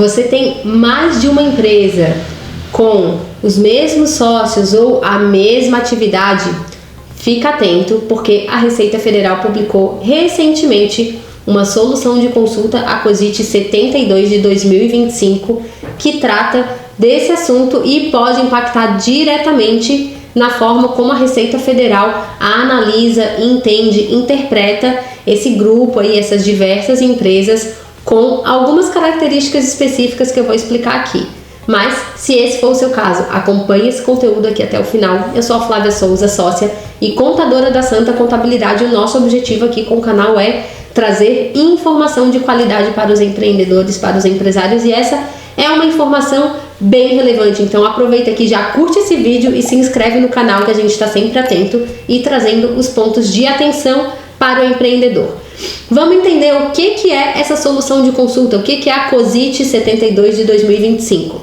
Você tem mais de uma empresa com os mesmos sócios ou a mesma atividade, fica atento, porque a Receita Federal publicou recentemente uma solução de consulta, a COSIT 72 de 2025, que trata desse assunto e pode impactar diretamente na forma como a Receita Federal analisa, entende, interpreta esse grupo aí, essas diversas empresas, com algumas características específicas que eu vou explicar aqui. Mas, se esse for o seu caso, acompanhe esse conteúdo aqui até o final. Eu sou a Flávia Souza, sócia e contadora da Santa Contabilidade. O nosso objetivo aqui com o canal é trazer informação de qualidade para os empreendedores, para os empresários, e essa é uma informação bem relevante. Então aproveita aqui, já curte esse vídeo e se inscreve no canal, que a gente está sempre atento e trazendo os pontos de atenção para o empreendedor. Vamos entender o que é essa solução de consulta, o que é a COSIT 72 de 2025.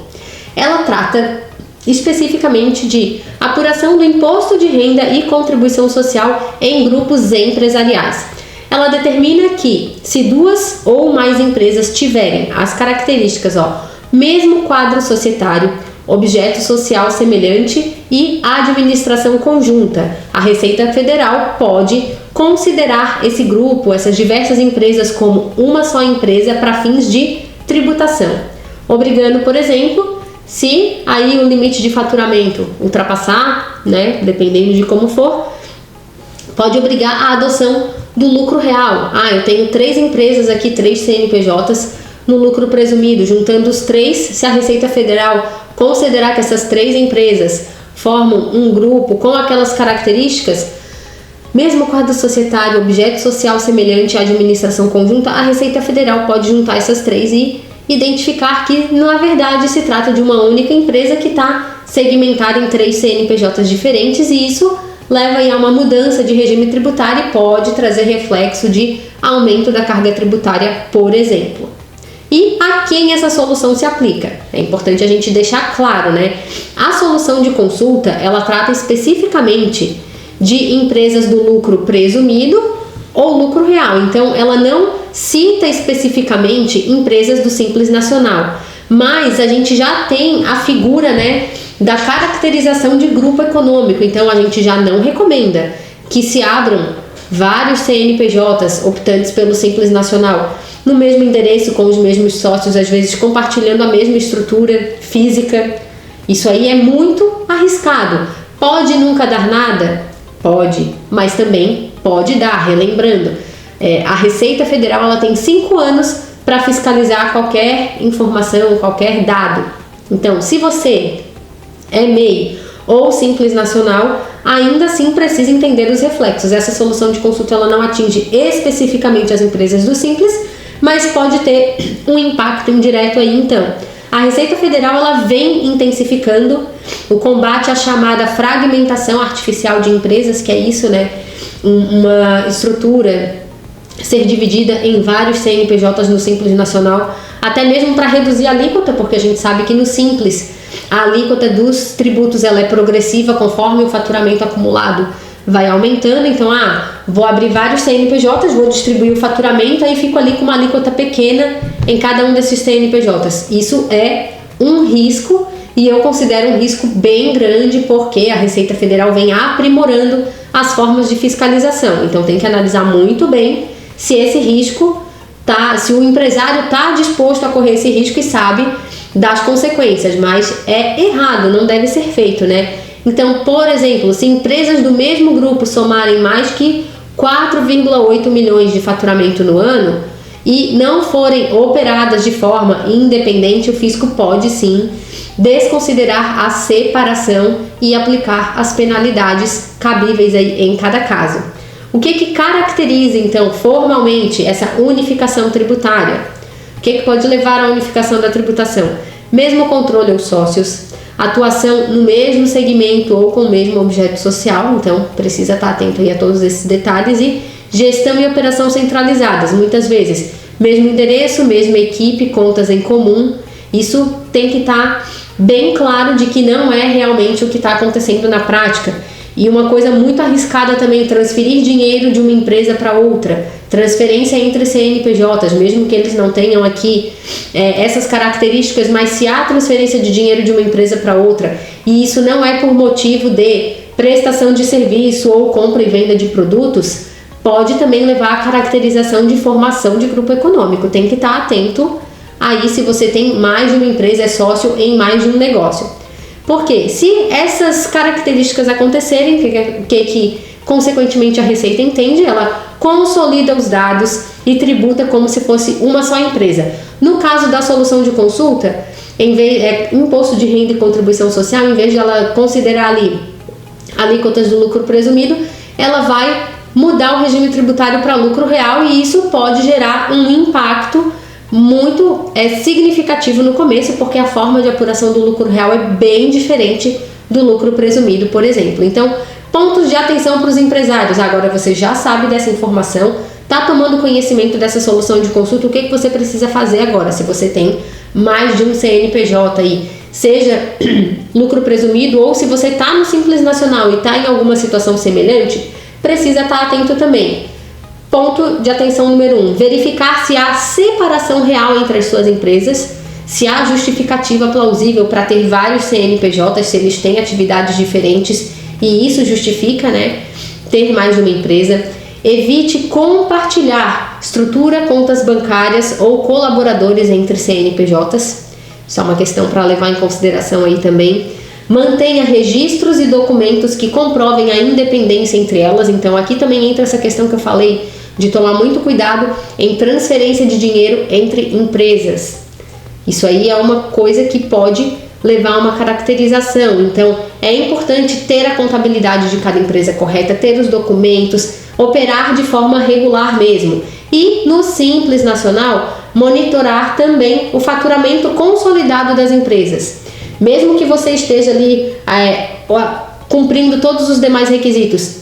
Ela trata especificamente de apuração do imposto de renda e contribuição social em grupos empresariais. Ela determina que, se duas ou mais empresas tiverem as características, mesmo quadro societário, objeto social semelhante e administração conjunta, a Receita Federal pode considerar esse grupo, essas diversas empresas, como uma só empresa para fins de tributação, obrigando, por exemplo, se aí o limite de faturamento ultrapassar, dependendo de como for, pode obrigar a adoção do lucro real. Eu tenho 3 empresas aqui, 3 CNPJs no lucro presumido, juntando os 3, se a Receita Federal considerar que essas 3 empresas formam um grupo com aquelas características, mesmo quadro societário, objeto social semelhante à administração conjunta, a Receita Federal pode juntar essas 3 e identificar que, na verdade, se trata de uma única empresa que está segmentada em 3 CNPJs diferentes, e isso leva a uma mudança de regime tributário e pode trazer reflexo de aumento da carga tributária, por exemplo. E a quem essa solução se aplica? É importante a gente deixar claro, A solução de consulta, ela trata especificamente de empresas do lucro presumido ou lucro real. Então, ela não cita especificamente empresas do Simples Nacional, mas a gente já tem a figura, da caracterização de grupo econômico. Então, a gente já não recomenda que se abram vários CNPJs optantes pelo Simples Nacional no mesmo endereço, com os mesmos sócios, às vezes compartilhando a mesma estrutura física. Isso aí é muito arriscado. Pode nunca dar nada? Pode, mas também pode dar. Relembrando, a Receita Federal ela tem 5 anos para fiscalizar qualquer informação, qualquer dado. Então, se você é MEI ou Simples Nacional, ainda assim precisa entender os reflexos. Essa solução de consulta ela não atinge especificamente as empresas do Simples, mas pode ter um impacto indireto aí. Então, a Receita Federal ela vem intensificando o combate à chamada fragmentação artificial de empresas, que é isso, uma estrutura ser dividida em vários CNPJs no Simples Nacional, até mesmo para reduzir a alíquota, porque a gente sabe que no Simples a alíquota dos tributos ela é progressiva conforme o faturamento acumulado vai aumentando. Então, vou abrir vários CNPJs, vou distribuir o faturamento, aí fico ali com uma alíquota pequena em cada um desses CNPJs. Isso é um risco, e eu considero um risco bem grande, porque a Receita Federal vem aprimorando as formas de fiscalização. Então, tem que analisar muito bem se esse risco se o empresário está disposto a correr esse risco e sabe das consequências, mas é errado, não deve ser feito, Então, por exemplo, se empresas do mesmo grupo somarem mais que 4,8 milhões de faturamento no ano e não forem operadas de forma independente, o fisco pode sim desconsiderar a separação e aplicar as penalidades cabíveis aí em cada caso. O que caracteriza, então, formalmente essa unificação tributária? O que pode levar à unificação da tributação? Mesmo controle aos sócios, atuação no mesmo segmento ou com o mesmo objeto social, então precisa estar atento aí a todos esses detalhes, e gestão e operação centralizadas, muitas vezes mesmo endereço, mesma equipe, contas em comum. Isso tem que estar bem claro de que não é realmente o que está acontecendo na prática. E uma coisa muito arriscada também, transferir dinheiro de uma empresa para outra. transferência entre CNPJs, mesmo que eles não tenham aqui essas características, mas se há transferência de dinheiro de uma empresa para outra, e isso não é por motivo de prestação de serviço ou compra e venda de produtos, pode também levar à caracterização de formação de grupo econômico. Tem que estar atento aí se você tem mais de uma empresa, é sócio em mais de um negócio. Porque se essas características acontecerem, que consequentemente a Receita entende, ela consolida os dados e tributa como se fosse uma só empresa. No caso da solução de consulta, imposto de renda e contribuição social, em vez de ela considerar ali alíquotas do lucro presumido, ela vai mudar o regime tributário para lucro real, e isso pode gerar um impacto muito significativo no começo, porque a forma de apuração do lucro real é bem diferente do lucro presumido, por exemplo. Então, pontos de atenção para os empresários. Agora você já sabe dessa informação, está tomando conhecimento dessa solução de consulta, o que você precisa fazer agora? Se você tem mais de um CNPJ aí, seja lucro presumido, ou se você está no Simples Nacional e está em alguma situação semelhante, precisa estar atento também. Ponto de atenção número 1, verificar se há separação real entre as suas empresas, se há justificativa plausível para ter vários CNPJs, se eles têm atividades diferentes, e isso justifica, ter mais de uma empresa. Evite compartilhar estrutura, contas bancárias ou colaboradores entre CNPJs. Isso é uma questão para levar em consideração aí também. Mantenha registros e documentos que comprovem a independência entre elas. Então aqui também entra essa questão que eu falei de tomar muito cuidado em transferência de dinheiro entre empresas. Isso aí é uma coisa que pode levar a uma caracterização. Então é importante ter a contabilidade de cada empresa correta, ter os documentos, operar de forma regular mesmo. E no Simples Nacional, monitorar também o faturamento consolidado das empresas. Mesmo que você esteja ali cumprindo todos os demais requisitos,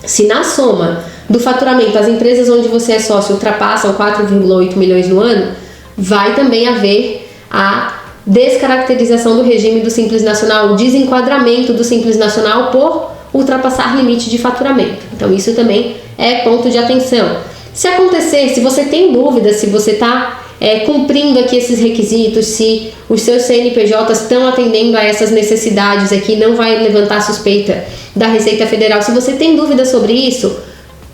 se na soma do faturamento as empresas onde você é sócio ultrapassam 4,8 milhões no ano, vai também haver a descaracterização do regime do Simples Nacional, o desenquadramento do Simples Nacional por ultrapassar limite de faturamento. Então isso também é ponto de atenção. Se acontecer, se você tem dúvidas, se você está cumprindo aqui esses requisitos, se os seus CNPJs estão atendendo a essas necessidades aqui, não vai levantar suspeita da Receita Federal. Se você tem dúvidas sobre isso,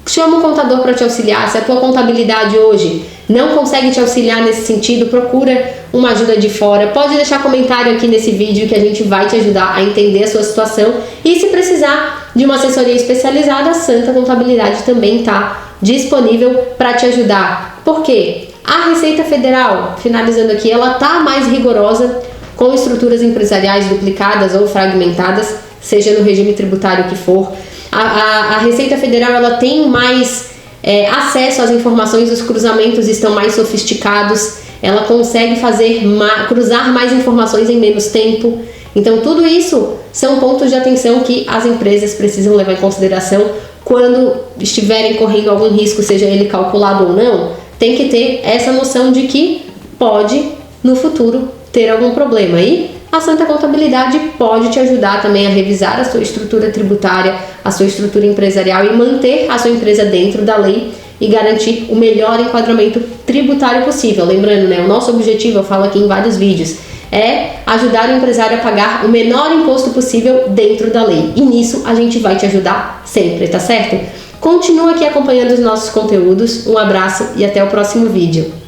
chama um contador para te auxiliar. Se a tua contabilidade hoje não consegue te auxiliar nesse sentido, procura uma ajuda de fora. Pode deixar comentário aqui nesse vídeo que a gente vai te ajudar a entender a sua situação. E se precisar de uma assessoria especializada, a Santa Contabilidade também está disponível para te ajudar. Por quê? A Receita Federal, finalizando aqui, ela está mais rigorosa com estruturas empresariais duplicadas ou fragmentadas, seja no regime tributário que for. A Receita Federal ela tem mais acesso às informações, os cruzamentos estão mais sofisticados, ela consegue cruzar mais informações em menos tempo. Então tudo isso são pontos de atenção que as empresas precisam levar em consideração quando estiverem correndo algum risco, seja ele calculado ou não. Tem que ter essa noção de que pode no futuro ter algum problema. E a Santa Contabilidade pode te ajudar também a revisar a sua estrutura tributária, a sua estrutura empresarial e manter a sua empresa dentro da lei e garantir o melhor enquadramento tributário possível. Lembrando, o nosso objetivo, eu falo aqui em vários vídeos, é ajudar o empresário a pagar o menor imposto possível dentro da lei. E nisso a gente vai te ajudar sempre, tá certo? Continua aqui acompanhando os nossos conteúdos. Um abraço e até o próximo vídeo.